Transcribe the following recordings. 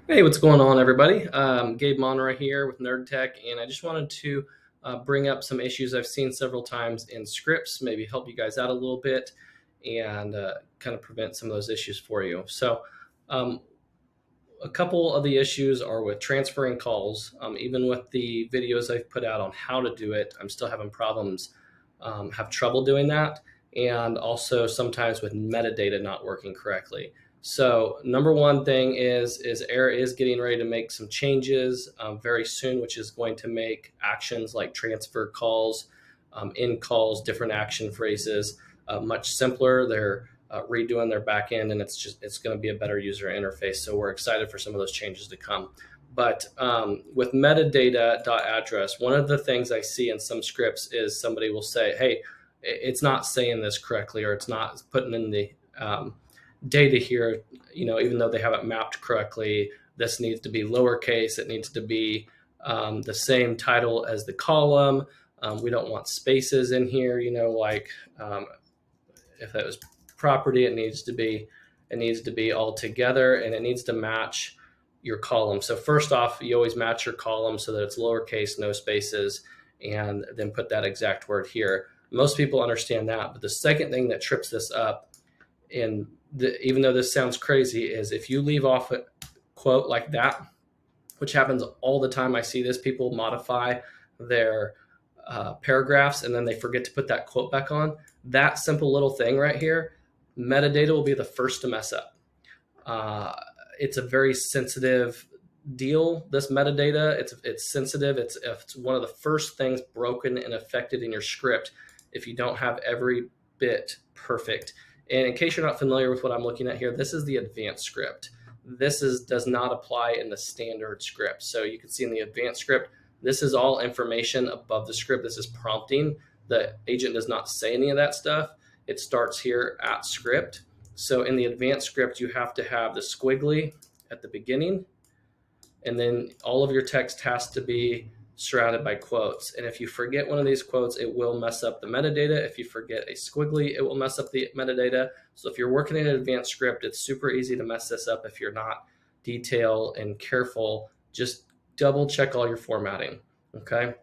Hey, what's going on, everybody? Gabe Monroy here with Nerd Tech, and I just wanted to bring up some issues I've seen several times in scripts, maybe help you guys out a little bit, and kind of prevent some of those issues for you. Um, a couple of the issues are with transferring calls. Even with the videos I've put out on how to do it, I'm still having problems, have trouble doing that, and also sometimes with metadata not working correctly. So number one thing is Air is getting ready to make some changes very soon, which is going to make actions like transfer calls, in calls, different action phrases much simpler. They're redoing their backend, and it's going to be a better user interface. So we're excited for some of those changes to come. But with metadata.address, one of the things I see in some scripts is somebody will say, "Hey, it's not saying this correctly, or it's not putting in the data here. Even though they have it mapped correctly, this needs to be lowercase. It needs to be the same title as the column. We don't want spaces in here. Um, if that was property, it needs to be all together, and it needs to match your column. So first off, you always match your column so that it's lowercase, no spaces, and then put that exact word here. Most people understand that, but the second thing that trips this up, and even though this sounds crazy, is if you leave off a quote like that, which happens all the time. I see this. People modify their paragraphs and then they forget to put that quote back on. That simple little thing right here, metadata will be the first to mess up. Uh, it's a very sensitive deal. This metadata, it's sensitive. It's one of the first things broken and affected in your script if you don't have every bit perfect. And in case you're not familiar with what I'm looking at here, this is the advanced script. Does not apply in the standard script. So you can see in the advanced script, this is all information above the script. This is prompting. The agent does not say any of that stuff. It starts here at script. So in the advanced script, you have to have the squiggly at the beginning, and then all of your text has to be surrounded by quotes. And if you forget one of these quotes, it will mess up the metadata. If you forget a squiggly, it will mess up the metadata. So if you're working in an advanced script, it's super easy to mess this up if you're not detailed and careful. Just double check all your formatting. Okay.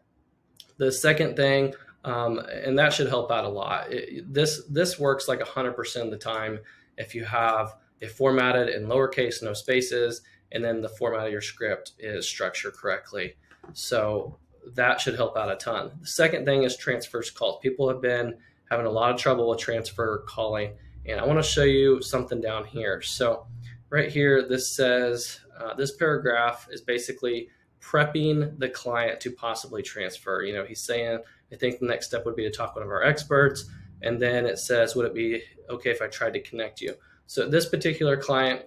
The second thing, and that should help out a lot. This works like 100% of the time if you have it formatted in lowercase, no spaces, and then the format of your script is structured correctly. So that should help out a ton. The second thing is transfers calls. People have been having a lot of trouble with transfer calling, and I want to show you something down here. So right here, this says this paragraph is basically prepping the client to possibly transfer. He's saying, I think the next step would be to talk to one of our experts. And then it says, would it be okay if I tried to connect you? So this particular client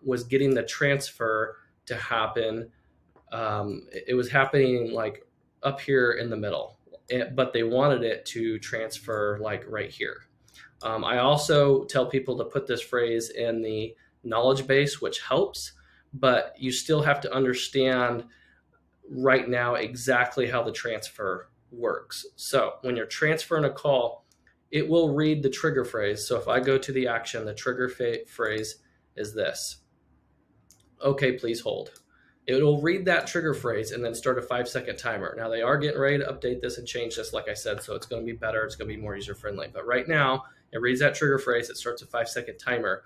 was getting the transfer to happen. It was happening like up here in the middle, but they wanted it to transfer like right here. I also tell people to put this phrase in the knowledge base, which helps, but you still have to understand right now exactly how the transfer works. So when you're transferring a call, it will read the trigger phrase. So if I go to the action, the trigger phrase is this: okay, please hold. It will read that trigger phrase and then start a 5-second timer. Now they are getting ready to update this and change this, like I said, so it's going to be better. It's going to be more user friendly. But right now, it reads that trigger phrase. It starts a 5-second timer.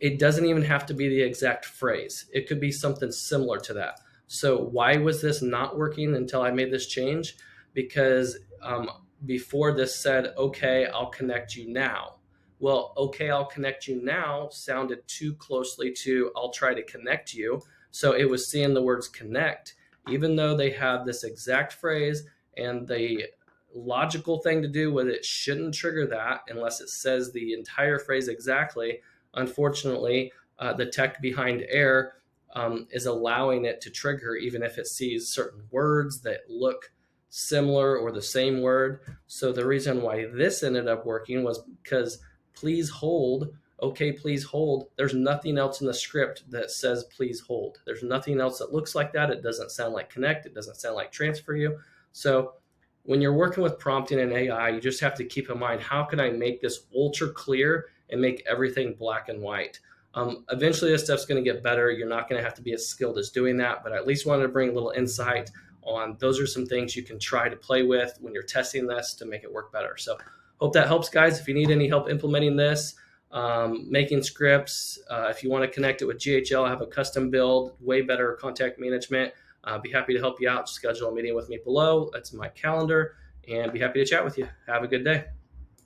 It doesn't even have to be the exact phrase. It could be something similar to that. So why was this not working until I made this change? Because before this said, okay, I'll connect you now. Well, okay, I'll connect you now sounded too closely to I'll try to connect you. So it was seeing the words connect, even though they have this exact phrase, and the logical thing to do with it shouldn't trigger that unless it says the entire phrase exactly. Unfortunately, the tech behind Air is allowing it to trigger even if it sees certain words that look similar or the same word. So the reason why this ended up working was because please hold, okay, please hold. There's nothing else in the script that says please hold. There's nothing else that looks like that. It doesn't sound like connect. It doesn't sound like transfer you. So when you're working with prompting and AI, you just have to keep in mind, how can I make this ultra clear and make everything black and white? Eventually, this stuff's going to get better. You're not going to have to be as skilled as doing that, but I at least wanted to bring a little insight on those are some things you can try to play with when you're testing this to make it work better. So hope that helps, guys. If you need any help implementing this, making scripts, if you want to connect it with GHL, I have a custom build, way better contact management. Be happy to help you out. Schedule a meeting with me below. That's my calendar, and be happy to chat with you. Have a good day.